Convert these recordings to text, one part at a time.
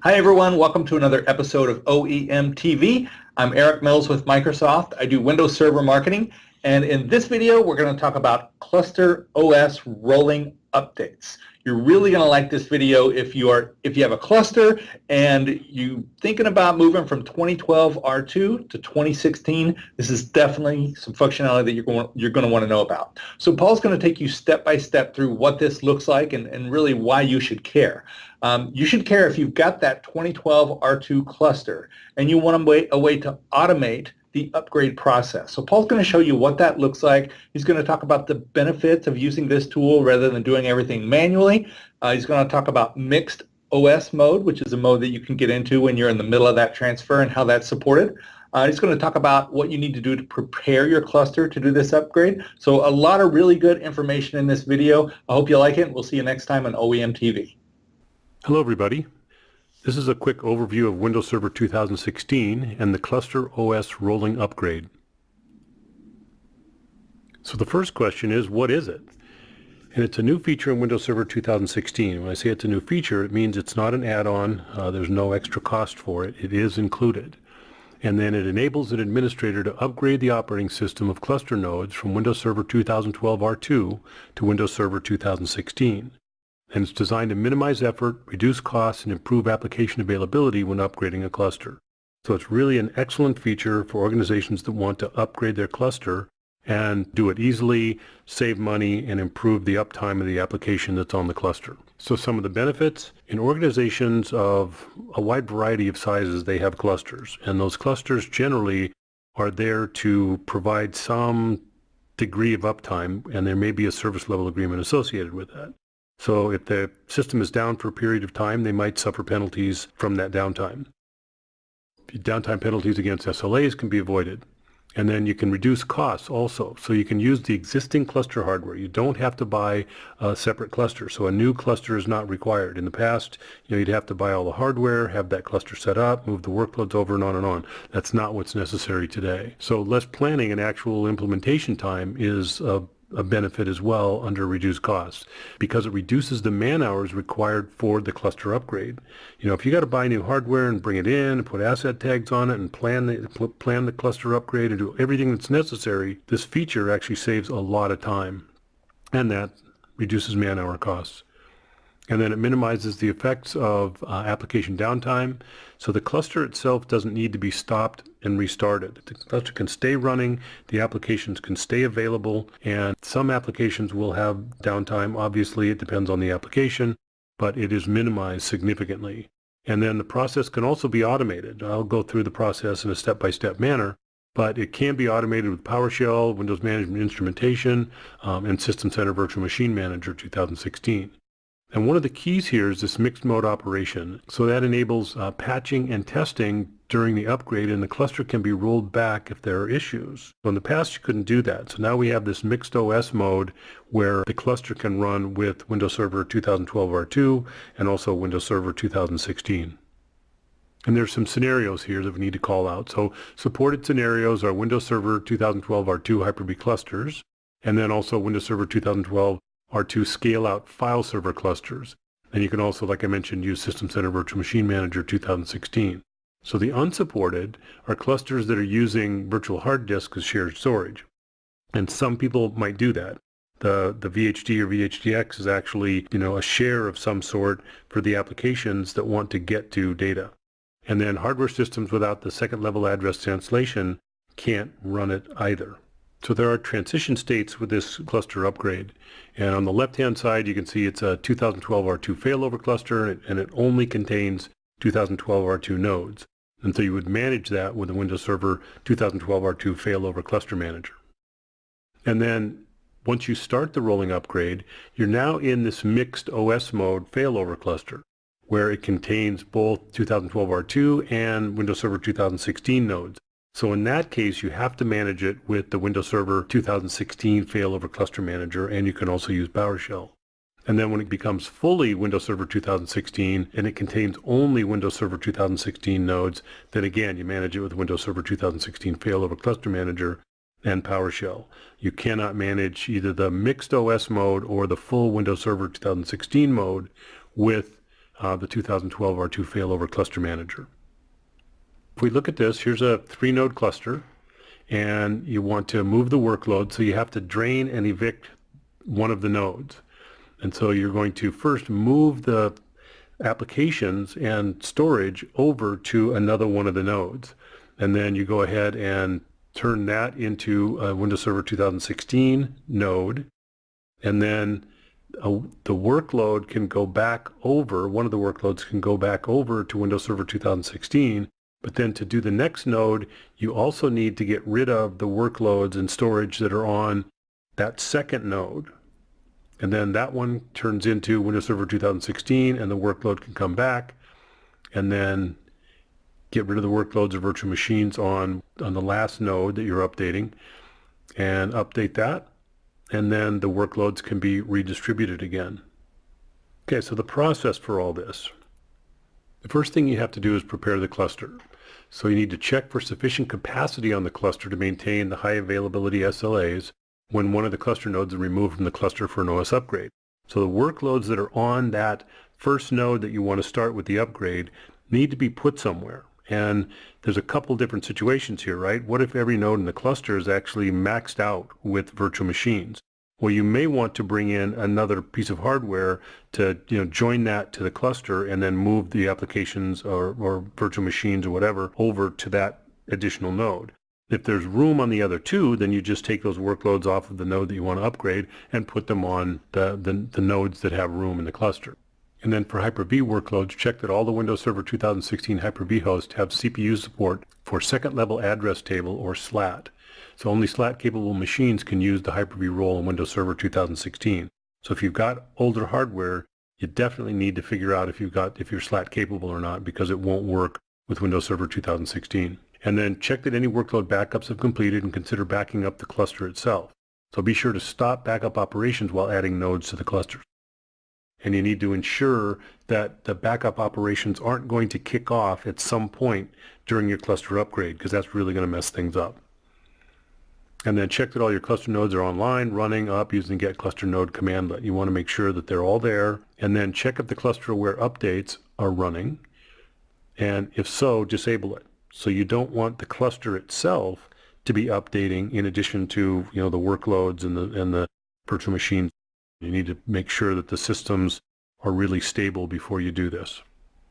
Hi everyone, welcome to another episode of OEM TV. I'm Eric Mills with Microsoft. I do Windows Server marketing, and in this video we're going to talk about Cluster OS rolling updates. You're really going to like this video if you have a cluster and you're thinking about moving from 2012 R2 to 2016. This is definitely some functionality that you're going to want to know about. So Paul's going to take you step by step through what this looks like and really why you should care. You should care if you've got that 2012 R2 cluster and you want a way to automate the upgrade process. So Paul's going to show you what that looks like. He's going to talk about the benefits of using this tool rather than doing everything manually. He's going to talk about mixed OS mode, which is a mode that you can get into when you're in the middle of that transfer and how that's supported. He's going to talk about what you need to do to prepare your cluster to do this upgrade. So a lot of really good information in this video. I hope you like it. We'll see you next time on OEM TV. Hello everybody. This is a quick overview of Windows Server 2016 and the Cluster OS rolling upgrade. So the first question is, what is it? And it's a new feature in Windows Server 2016. When I say it's a new feature, it means it's not an add-on. There's no extra cost for it. It is included. And then it enables an administrator to upgrade the operating system of cluster nodes from Windows Server 2012 R2 to Windows Server 2016. And it's designed to minimize effort, reduce costs, and improve application availability when upgrading a cluster. So it's really an excellent feature for organizations that want to upgrade their cluster and do it easily, save money, and improve the uptime of the application that's on the cluster. So some of the benefits: in organizations of a wide variety of sizes, they have clusters, and those clusters generally are there to provide some degree of uptime, and there may be a service level agreement associated with that. So if the system is down for a period of time, they might suffer penalties from that downtime. Downtime penalties against SLAs can be avoided. And then you can reduce costs also. So you can use the existing cluster hardware. You don't have to buy a separate cluster. So a new cluster is not required. In the past, you'd have to buy all the hardware, have that cluster set up, move the workloads over and on and on. That's not what's necessary today. So less planning and actual implementation time is a benefit as well under reduced costs, because it reduces the man hours required for the cluster upgrade. If you got to buy new hardware and bring it in and put asset tags on it and plan the cluster upgrade and do everything that's necessary, this feature actually saves a lot of time, and that reduces man hour costs. And then it minimizes the effects of application downtime. So the cluster itself doesn't need to be stopped and restarted. The cluster can stay running, the applications can stay available, and some applications will have downtime. Obviously, it depends on the application, but it is minimized significantly. And then the process can also be automated. I'll go through the process in a step-by-step manner, but it can be automated with PowerShell, Windows Management Instrumentation, and System Center Virtual Machine Manager 2016. And one of the keys here is this mixed mode operation. So that enables patching and testing during the upgrade, and the cluster can be rolled back if there are issues. So in the past, you couldn't do that. So now we have this mixed OS mode where the cluster can run with Windows Server 2012 R2 and also Windows Server 2016. And there's some scenarios here that we need to call out. So supported scenarios are Windows Server 2012 R2 Hyper-V clusters, and then also Windows Server 2012 R2 scale-out file server clusters. And you can also, like I mentioned, use System Center Virtual Machine Manager 2016. So the unsupported are clusters that are using virtual hard disk as shared storage. And some people might do that. The VHD or VHDX is actually, a share of some sort for the applications that want to get to data. And then hardware systems without the second level address translation can't run it either. So there are transition states with this cluster upgrade. And on the left-hand side, you can see it's a 2012 R2 failover cluster, and it only contains 2012 R2 nodes. And so you would manage that with the Windows Server 2012 R2 failover cluster manager. And then once you start the rolling upgrade, you're now in this mixed OS mode failover cluster, where it contains both 2012 R2 and Windows Server 2016 nodes. So in that case, you have to manage it with the Windows Server 2016 Failover Cluster Manager, and you can also use PowerShell. And then when it becomes fully Windows Server 2016 and it contains only Windows Server 2016 nodes, then again, you manage it with Windows Server 2016 Failover Cluster Manager and PowerShell. You cannot manage either the mixed OS mode or the full Windows Server 2016 mode with the 2012 R2 Failover Cluster Manager. If we look at this, here's a 3-node cluster, and you want to move the workload, so you have to drain and evict one of the nodes. And so you're going to first move the applications and storage over to another one of the nodes. And then you go ahead and turn that into a Windows Server 2016 node. And then the workload can go back over, one of the workloads can go back over to Windows Server 2016. But then to do the next node, you also need to get rid of the workloads and storage that are on that second node. And then that one turns into Windows Server 2016, and the workload can come back, and then get rid of the workloads of virtual machines on the last node that you're updating, and update that, and then the workloads can be redistributed again. Okay, so the process for all this. The first thing you have to do is prepare the cluster. So you need to check for sufficient capacity on the cluster to maintain the high availability SLAs when one of the cluster nodes is removed from the cluster for an OS upgrade. So the workloads that are on that first node that you want to start with the upgrade need to be put somewhere. And there's a couple different situations here, right? What if every node in the cluster is actually maxed out with virtual machines? Well, you may want to bring in another piece of hardware to join that to the cluster and then move the applications or virtual machines or whatever over to that additional node. If there's room on the other two, then you just take those workloads off of the node that you want to upgrade and put them on the nodes that have room in the cluster. And then for Hyper-V workloads, check that all the Windows Server 2016 Hyper-V hosts have CPU support for second level address table or SLAT. So only SLAT capable machines can use the Hyper-V role in Windows Server 2016. So if you've got older hardware, you definitely need to figure out if you're SLAT capable or not, because it won't work with Windows Server 2016. And then check that any workload backups have completed and consider backing up the cluster itself. So be sure to stop backup operations while adding nodes to the clusters. And you need to ensure that the backup operations aren't going to kick off at some point during your cluster upgrade, because that's really going to mess things up. And then check that all your cluster nodes are online, running up using get cluster node commandlet. You want to make sure that they're all there, and then check if the cluster aware updates are running. And if so, disable it. So you don't want the cluster itself to be updating in addition to the workloads and the virtual machines. You need to make sure that the systems are really stable before you do this.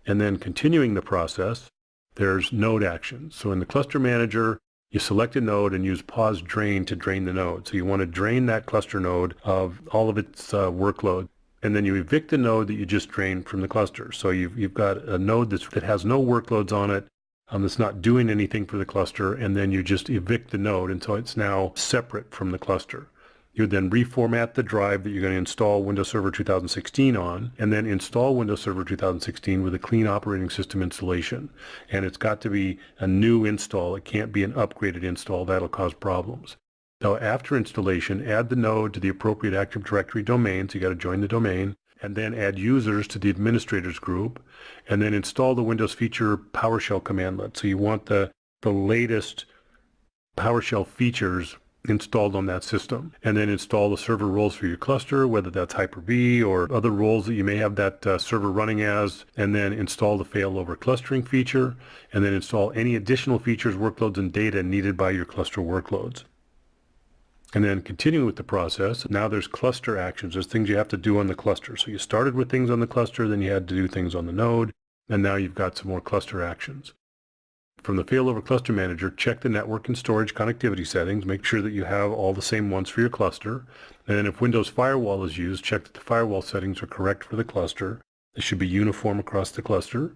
And then continuing the process, there's node actions. So in the cluster manager, you select a node and use pause drain to drain the node. So you want to drain that cluster node of all of its workload. And then you evict the node that you just drained from the cluster. So you've got a node that has no workloads on it, that's not doing anything for the cluster, and then you just evict the node, and so it's now separate from the cluster. You then reformat the drive that you're going to install Windows Server 2016 on, and then install Windows Server 2016 with a clean operating system installation. And it's got to be a new install. It can't be an upgraded install. That'll cause problems. Now, after installation, add the node to the appropriate Active Directory domain, so you got to join the domain, and then add users to the administrators group, and then install the Windows feature PowerShell commandlet. So you want the latest PowerShell features installed on that system, and then install the server roles for your cluster, whether that's Hyper-V or other roles that you may have that server running as, and then install the failover clustering feature, and then install any additional features, workloads, and data needed by your cluster workloads. And then continuing with the process, now there's cluster actions. There's things you have to do on the cluster. So you started with things on the cluster, then you had to do things on the node, and now you've got some more cluster actions. From the Failover Cluster Manager, check the network and storage connectivity settings. Make sure that you have all the same ones for your cluster. And then if Windows Firewall is used, check that the firewall settings are correct for the cluster. They should be uniform across the cluster.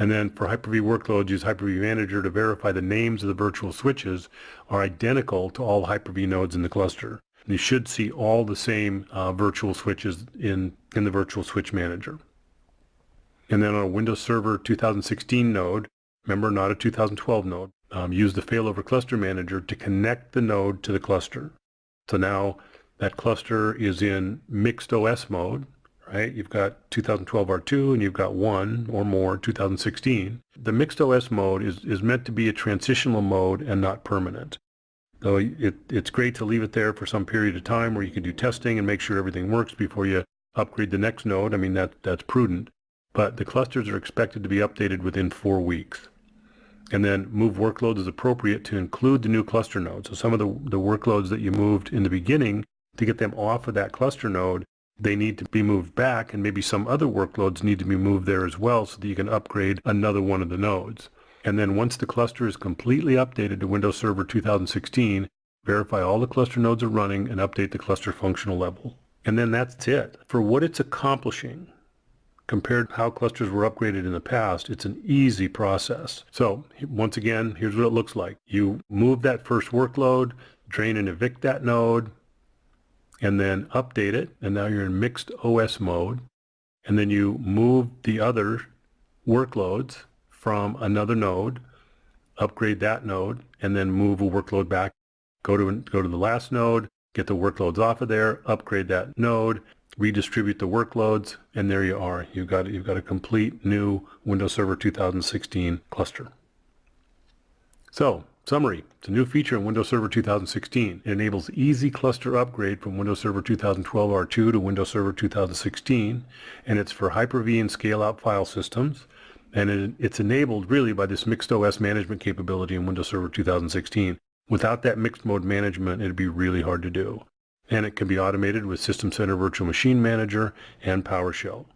And then for Hyper-V workloads, use Hyper-V Manager to verify the names of the virtual switches are identical to all Hyper-V nodes in the cluster. And you should see all the same virtual switches in the Virtual Switch Manager. And then on a Windows Server 2016 node, remember, not a 2012 node, use the Failover Cluster Manager to connect the node to the cluster. So now that cluster is in mixed OS mode, right? You've got 2012 R2 and you've got one or more 2016. The mixed OS mode is meant to be a transitional mode and not permanent. So it's great to leave it there for some period of time where you can do testing and make sure everything works before you upgrade the next node. I mean, that's prudent. but the clusters are expected to be updated within 4 weeks. And then move workloads as appropriate to include the new cluster nodes. So some of the workloads that you moved in the beginning, to get them off of that cluster node, they need to be moved back, and maybe some other workloads need to be moved there as well so that you can upgrade another one of the nodes. And then once the cluster is completely updated to Windows Server 2016, verify all the cluster nodes are running and update the cluster functional level. And then that's it. For what it's accomplishing, compared to how clusters were upgraded in the past, it's an easy process. So once again, here's what it looks like. You move that first workload, drain and evict that node, and then update it, and now you're in mixed OS mode. And then you move the other workloads from another node, upgrade that node, and then move a workload back. Go to the last node, get the workloads off of there, upgrade that node, redistribute the workloads, and there you are. You've got a complete new Windows Server 2016 cluster. So, summary, it's a new feature in Windows Server 2016. It enables easy cluster upgrade from Windows Server 2012 R2 to Windows Server 2016, and it's for Hyper-V and scale-out file systems, and it's enabled really by this mixed OS management capability in Windows Server 2016. Without that mixed mode management, it'd be really hard to do. And it can be automated with System Center Virtual Machine Manager and PowerShell.